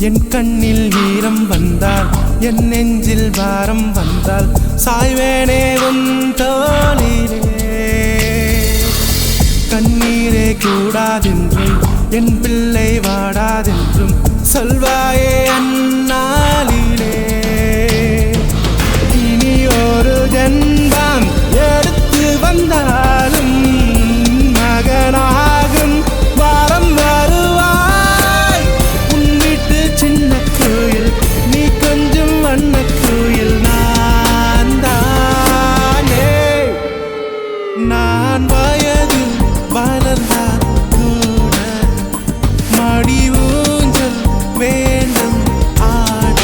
என் கண்ணில் ஈரம் வந்தால் என் நெஞ்சில் வாரம் வந்தால் சாய்வேனே உன் தோளிலே. கண்ணீரே கூடாதென்றும் என் பிள்ளை வாடாதென்றும் சொல்வாயே அந்நாளிலே. இனி ஒரு ஜென்மம் எடுத்து வந்தாலும் மகனாகும் வாரம் வருவாய். உன் வீட்டு சின்ன கோயில் நீ கொஞ்சம் வண்ண கோயில் நான் தானே. நான் வயதில் வளர்ந்தால் கூட மடி ஊஞ்சல் வேண்டும் ஆட.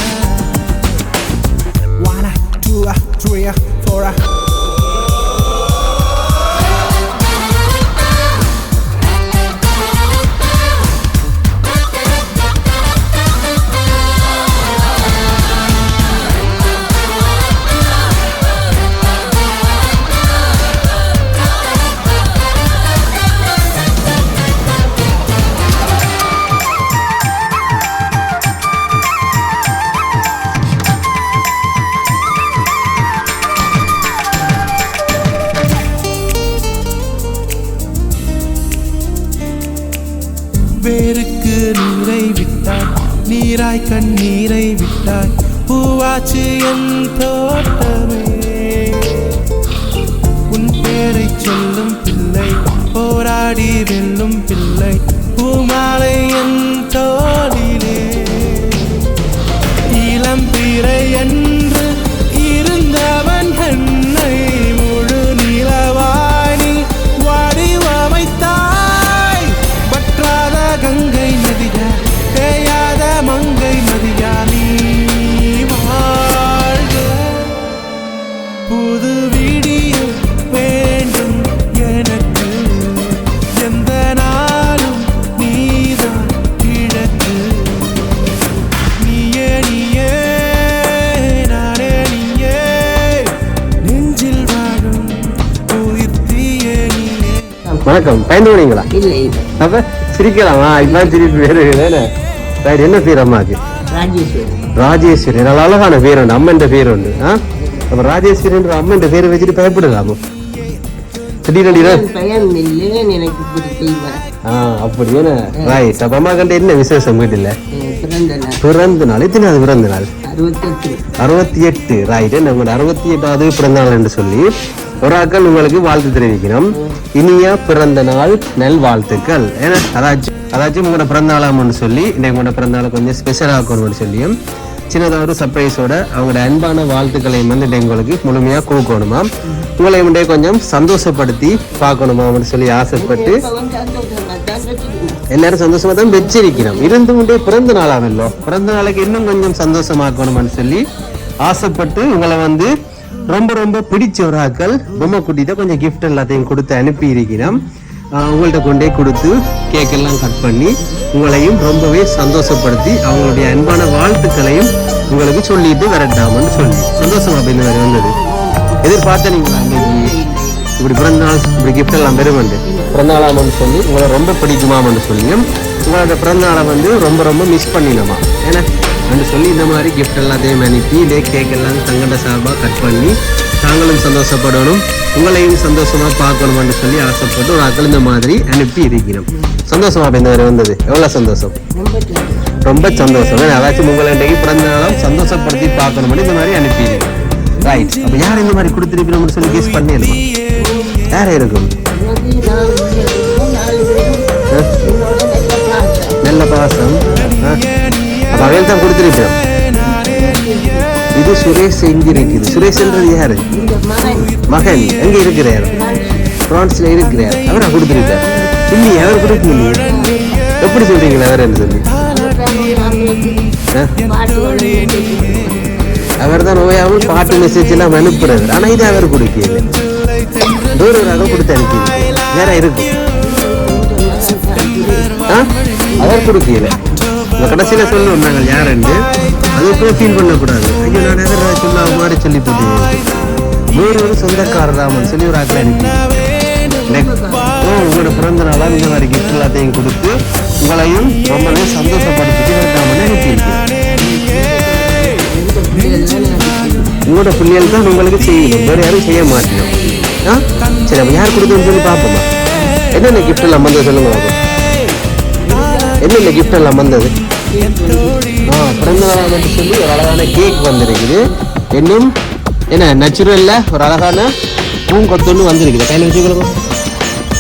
1 2 3 4 வேருக்கு நீரை விட்டாய் நீராய் கண்ணீரை விட்டாய் பூவாச்சு என் தோட்டமே. உன் பேரை சொல்லும் பிள்ளை போராடி வெல்லும் பிள்ளை பூமாலை என் தோளிலே. இளம் பிறை என்று இருந்தவன் என்னை முழு நிலவாணி வடிவமைத்தாய். பற்றாத கங்கை நதியா தேயாத மங்கை நதியா நீ வாழ்க. புது விடிய வேண்டும் எனக்கு எந்த நாளும் நீதான் கிழக்கு. நீயே நீயே நானே நீயே நெஞ்சில் வாழும் உயிர்த்தியே நீயே. வணக்கம். பயந்து போனீங்களா? இல்லை அப்ப சிரிக்கலாமா? இப்பதான் சிரிப்பு பேரு தானே. ரைட். என்ன பேர் அம்மாக்கு? ராஜேஸ்வரி. ராஜேஸ்வரி. நல்ல அழகான பேர் உண்டு. அம்மன் பேர் உண்டு. அப்ப ராஜேஸ்வரி அம்மன் பேரை வச்சுட்டு பயப்படலாமோ? திடீர்னு பயம் இல்லை எனக்கு பிடிக்கல. அப்படி என்ன? ரைட். அப்ப அம்மா கண்ட என்ன விசேஷம் வீட்டுல? பிறந்த நாள். எத்தனாவது பிறந்த நாள்? 68. ரைட். உங்களோட 68வது பிறந்த நாள் என்று சொல்லி ஒரு ஆக்கள் உங்களுக்கு வாழ்த்து தெரிவிக்கணும். இனிய பிறந்த நாள் நல் வாழ்த்துக்கள். ஏன்னா அதாச்சும் உங்களோட பிறந்த நாளாம்னு சொல்லி இன்னைக்கு உங்களோட பிறந்த நாளை கொஞ்சம் ஸ்பெஷல் ஆக்கணும்னு சொல்லியும் சின்னதாக ஒரு சர்ப்ரைஸோட அவங்களோட அன்பான வாழ்த்துக்களை வந்து உங்களுக்கு முழுமையாக கொடுக்கணுமா, உங்களை முன்னே கொஞ்சம் சந்தோஷப்படுத்தி பார்க்கணுமான்னு சொல்லி ஆசைப்பட்டு எல்லாரும் சந்தோஷமா தான் வச்சிருக்கிறோம். இருந்து கொண்டே பிறந்த நாளாமல்லோ, பிறந்த நாளைக்கு இன்னும் கொஞ்சம் சந்தோஷமாக்கணும்னு சொல்லி ஆசைப்பட்டு உங்களை வந்து ரொம்ப ரொம்ப பிடிச்ச ஒரு ஆக்கள் பொம்மை குட்டிட்ட கொஞ்சம் கிஃப்ட் எல்லாத்தையும் கொடுத்து அனுப்பி இருக்கிறோம். உங்கள்கிட்ட கொண்டே கொடுத்து கேக் எல்லாம் கட் பண்ணி உங்களையும் ரொம்பவே சந்தோஷப்படுத்தி அவங்களுடைய அன்பான வாழ்த்துக்களையும் உங்களுக்கு சொல்லிட்டு வரட்டாமன்னு சொல்லி சந்தோஷமா அப்படின்னு வேற வந்தது. எதிர்பார்த்தீங்களா இன்னைக்கு இப்படி பிறந்த நாள் இப்படி கிஃப்ட் எல்லாம் பெருமண்டு பிறந்த நாளாமன்னு சொல்லி உங்களை ரொம்ப பிடிக்குமாமன்னு சொல்லியும் உங்களோட பிறந்த நாளை வந்து ரொம்ப ரொம்ப மிஸ் பண்ணிடலாமா ஏன்னா சொல்லி இந்த மாதிரி கிஃப்ட் எல்லாத்தையும் அனுப்பி இதே கேக் எல்லாம் தங்கட சார்பாக கட் பண்ணி தாங்களும் சந்தோஷப்படணும் உங்களையும் சந்தோஷமா பார்க்கணும்னு சொல்லி ஆசைப்பட்டு ஒரு ஆக்கள் இந்த மாதிரி அனுப்பி இருக்கிறோம். சந்தோஷமா இந்த மாதிரி வந்தது. எவ்வளவு சந்தோஷம், ரொம்ப சந்தோஷம். ஏதாச்சும் உங்களை இன்றைக்கு பிறந்த நாளும் சந்தோஷப்படுத்தி பார்க்கணும்னு இந்த மாதிரி அனுப்பி இருக்கோம். ரைட். அப்ப யார் இந்த மாதிரி கொடுத்துருக்கணும்னு சொல்லி கேஸ் பண்ணிடலாம். யார இருக்கும்? நல்ல பாசம். அப்ப அவையில் தான் கொடுத்துருக்கிறோம். இது சுரேஷ் எங்க இருக்குது? சுரேஷ்ன்றது யாரு? மகன். எங்க இருக்கிறார்? பிரான்ஸ்ல இருக்கிறார். அவரை கொடுத்துருக்கார். இல்லையே, அவர் கொடுக்கலையே. எப்படி சொல்றீங்களா அவர் என்று சொல்லி? அவர் தான் ஓயாமல் பாட்டு மெசேஜ் எல்லாம் அனுப்புறாரு. ஆனா இது அவர் கொடுக்கல, தூரராக கொடுத்து அனுப்பி வேற இருக்கு. அவர் கொடுக்கல. கடைசியில சொல்லுவோம் நாங்கள் யாருன்னு, அதுக்கும் ஃபீல் பண்ணக்கூடாது. ஐயோ நான் எதிர சொல்ல மாதிரி சொல்லி போட்டு வேறு ஒரு சொந்தக்காரராமன் சொல்லி ஒரு ஆக்கள் அனுப்பி உங்களோட பிறந்த நாளா இந்த மாதிரி கிஃப்ட் எல்லாத்தையும் கொடுத்து உங்களையும் ரொம்பவே சந்தோஷப்படுத்திட்டு நான் அனுப்பியிருக்கேன். உங்களோட பிள்ளைகள் தான் உங்களுக்கு செய்யணும், வேறு யாரும் செய்ய மாட்டோம். சரி, அப்ப யார் கொடுத்தோன்னு சொல்லி பார்ப்போமா? என்னென்ன கிஃப்ட் எல்லாம் வந்தது சொல்லுங்க பாப்போம். என்னென்ன கிஃப்ட் எல்லாம் வந்தது? பிறந்த நாள் மட்டும் சொல்லி ஒரு அழகான கேக் வந்திருக்குது. இன்னும் என்ன நேச்சுரல்ல ஒரு அழகான பூங்கொத்தொண்டு வந்திருக்குது. கையில் வச்சுக்கிறோம்.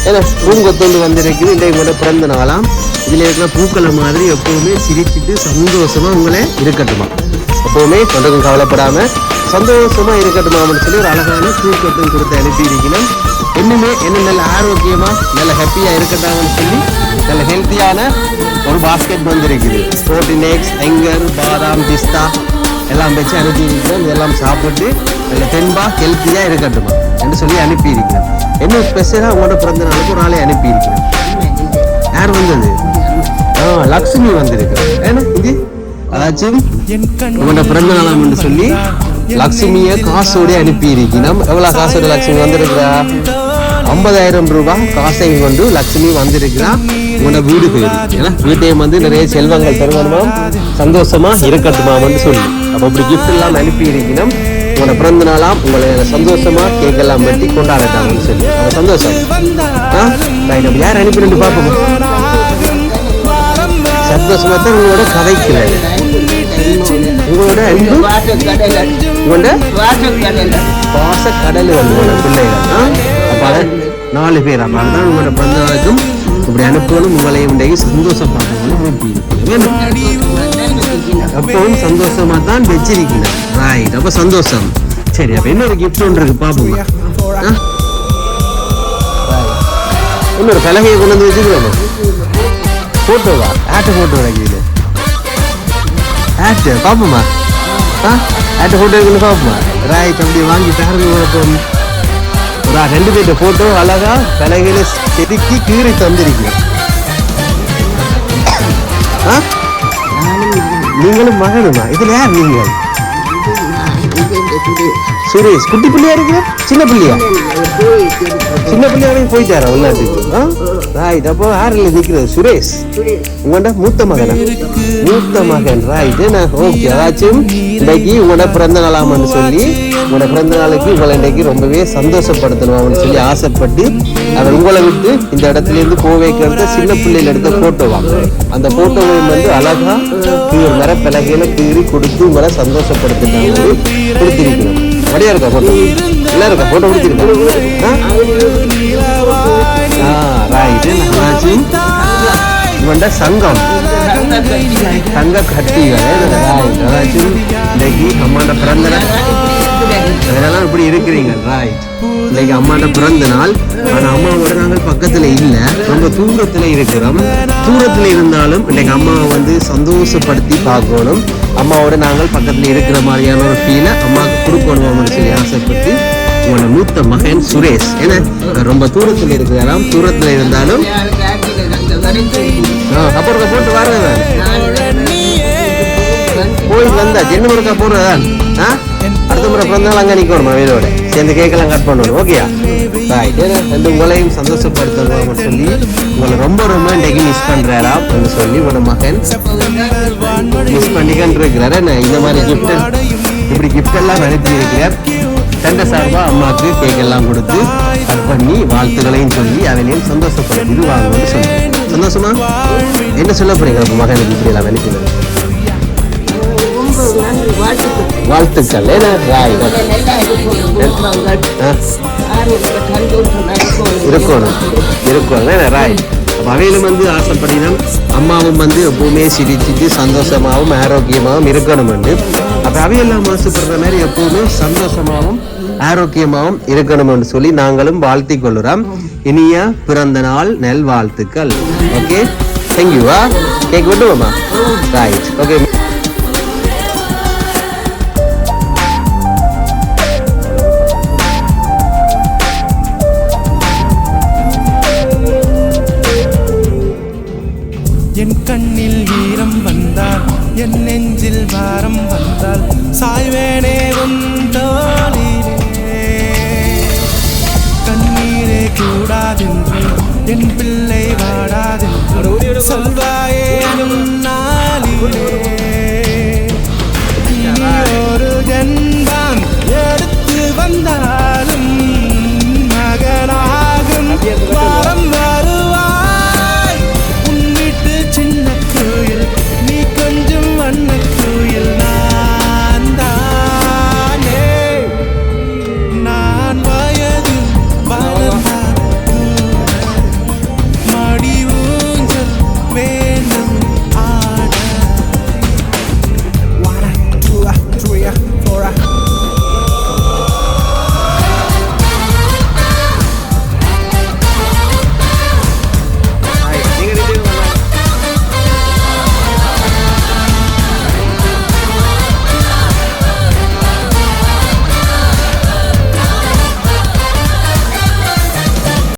ஏன்னா பூங்கொத்தொண்டு வந்திருக்குது. இல்லை உங்களோட பிறந்த நாளாம். இதில் இருக்கிற பூக்களை மாதிரி எப்பவுமே சிரிச்சுட்டு சந்தோஷமா உங்களே இருக்கட்டுமா, எப்பவுமே ஒன்றுக்கும் கவலைப்படாம சந்தோஷமா இருக்கட்டுமான்னு சொல்லி ஒரு அழகான பூக்கொட்டும் கொடுத்து அனுப்பி இருக்கணும். இன்னுமே என்ன நல்ல ஆரோக்கியமா நல்ல ஹாப்பியா இருக்கட்டாங்கன்னு சொல்லி நல்ல ஹெல்த்தியான ஒரு பாஸ்கெட் வந்திருக்குது. புரோட்டீன் எக்ஸ், எங்கர், பாதாம், பிஸ்தா எல்லாம் வச்சு அனுப்பி இருக்கிறோம். இதெல்லாம் சாப்பிட்டு நல்ல தென்பா ஹெல்த்தியா இருக்கட்டுமா என்று சொல்லி அனுப்பி இருக்கிறேன். இன்னும் ஸ்பெஷலா உங்களோட பிறந்த நாளுக்கு ஒரு நாளை அனுப்பி இருக்கிறேன். யார் வந்தது? லக்ஷ்மி வந்திருக்கு. ஏன்னா இது அதாச்சும் உங்களோட பிறந்த நாளாம் என்று சொல்லி லக்ஷ்மியை காசோட அனுப்பி இருக்கணும். எவ்வளவு காசோட லக்ஷ்மி வந்திருக்கிறா? 50,000 ரூபாய் காசை கொண்டு லட்சுமி வந்திருக்கிறா உங்களோட வீடு பேரு. ஏன்னா வீட்டையும் வந்து நிறைய செல்வங்கள் தருவனுமாம், சந்தோஷமா இருக்கட்டுமான்னு சொல்லி அப்ப இப்படி கிஃப்ட் எல்லாம் அனுப்பி இருக்கணும். உங்களோட பிறந்த நாளாம் உங்களை சந்தோஷமா கேக் எல்லாம் வெட்டி கொண்டாடட்டாங்கன்னு சொல்லி சந்தோஷம். யார் அனுப்பினு பார்ப்போம். சந்தோஷமா தான் உங்களோட கதைக்கிறாரு. உங்களோட அன்பு உங்களோட பாச கடல் உங்களோட பிள்ளைகள். அப்ப 4 பேர். அப்ப அதுதான் உங்களோட பிறந்த நாளுக்கும் இப்படி அனுப்பணும். உங்களையும் இன்றைக்கு சந்தோஷப்படுறவங்களும் அனுப்பி எப்பவும் சந்தோஷமா தான் வச்சிருக்கணும். ரைட், அப்ப சந்தோஷம். சரி, அப்ப இன்னொரு கிஃப்ட் ஒன்று இருக்கு பாப்போம். இன்னொரு பலகையை கொண்டு வந்து வச்சுக்கிறோம். போட்டோவா? ஆட்ட போட்டோ வைக்கிறது. ஆட்டு பாப்போமா? ஆட்ட போட்டோ இருக்குன்னு பாப்போமா? ரைட், அப்படி வாங்கி பாருங்க பார்ப்போம். ஒரு 2 பேர்ட்ட போட்டோ அழகா பலகையில செதுக்கி கீறி தந்திருக்கீங்க. நீங்களும் மகனுமா? இதுல யார் நீங்கள்? சுரேஷ் குட்டி பிள்ளையா இருக்கு? சின்ன பிள்ளையா? சின்ன பிள்ளையா போயிட்டாரா உள்நாட்டுக்கு? ரைட், அப்போ யாரில் நிற்கிறது? சுரேஷ் உங்களோட மூத்த மகனா? மூத்த மகன். Right, okay. அதாச்சும் இன்னைக்கு உங்களோட பிறந்த நாளாமன்னு சொல்லி உங்களோட பிறந்த நாளுக்கு உங்களை இன்றைக்கு ரொம்பவே சந்தோஷப்படுத்தணும்னு சொல்லி ஆசைப்பட்டு அவர் உங்களை விட்டு இந்த இடத்துல இருந்து கோவைக்கு எடுத்த சின்ன பிள்ளையில எடுத்த போட்டோவா. அந்த போட்டோவை வந்து அழகா மர பலகையில கீறி கொடுத்து உங்களை சந்தோஷப்படுத்திட்டாங்க கொடுத்திருக்கிறோம். வடியா இருக்கா போட்டோ? எல்லாம் இருக்கா போட்டோ கொடுத்திருக்கா? இவன்ட சங்கம் தங்க கட்டிகள். அதாச்சும் இன்னைக்கு அம்மாண்ட பிறந்த நாள். அதெல்லாம் இப்படி இருக்கிறீங்க. ரைட், இன்னைக்கு அம்மாண்ட பிறந்த நாள். ஆனா அம்மாவோட நாங்கள் பக்கத்துல இல்ல, ரொம்ப தூரத்துல இருக்கிறோம். தூரத்துல இருந்தாலும் இன்னைக்கு அம்மாவை வந்து சந்தோஷப்படுத்தி பார்க்கணும். அம்மாவோட நாங்கள் பக்கத்துல இருக்கிற மாதிரியான ஒரு ஃபீலை அம்மாவுக்கு கொடுக்கணும்னு சொல்லி ஆசைப்பட்டு உங்களோட மூத்த மகன் சுரேஷ், ஏன்னா ரொம்ப தூரத்துல இருக்கிறாராம். தூரத்துல இருந்தாலும் அப்புறம் போட்டு வரதான் போய் வந்தா ஜென்ன முறைக்கா போடுறதான். அடுத்த முறை பிறந்த நாள் அங்கே நிற்கணும் வீடோட சேர்ந்து கேக்கெல்லாம் கட் பண்ணணும். ஓகேயா? ரைட், ரெண்டு உங்களையும் சந்தோஷப்படுத்தணும்னு சொல்லி உங்களை ரொம்ப ரொம்ப இன்றைக்கு மிஸ் பண்றாரா அப்படின்னு சொல்லி உங்களோட மகன் மிஸ் பண்ணிக்கிட்டு இருக்கிறாரு. இந்த மாதிரி கிஃப்ட் இப்படி கிஃப்ட் எல்லாம் அனுப்பி இருக்கிறார். தண்ட சார்பா அம்மாவுக்கு கேக் எல்லாம் கொடுத்து கட் பண்ணி வாழ்த்துக்களையும் சொல்லி அவனையும் சந்தோஷப்படுத்தி இது வாங்கணும்னு சொல்லி சந்தோஷமா என்ன சொல்ல போறீங்க மகனுக்கு இப்படி எல்லாம் அனுப்பினது? வாழ்த்துக்கள். இருக்கணும். ராய், அவையிலும் வந்து ஆசைப்படினோம் அம்மாவும் வந்து எப்பவுமே சிரிச்சுட்டு சந்தோஷமாகவும் ஆரோக்கியமாகவும் இருக்கணும். அப்ப அவையெல்லாம் ஆசைப்படுற மாதிரி எப்பவுமே சந்தோஷமாகவும் ஆரோக்கியமாகவும் இருக்கணும்னு சொல்லி நாங்களும் வாழ்த்தி கொள்ளுறோம். இனிய பிறந்த நாள் நல் வாழ்த்துக்கள். ஓகே, தேங்க்யூவா. கேக் விட்டுவோமா? Right, okay. என் கண்ணில் ஈரம் வந்தால் என் நெஞ்சில் வாரம் வந்தால் சாய்வேனே உந்தோளிலே கண்ணீரே கூடாதென்று என் பிள்ளை வாடாதென்று சொல்வாய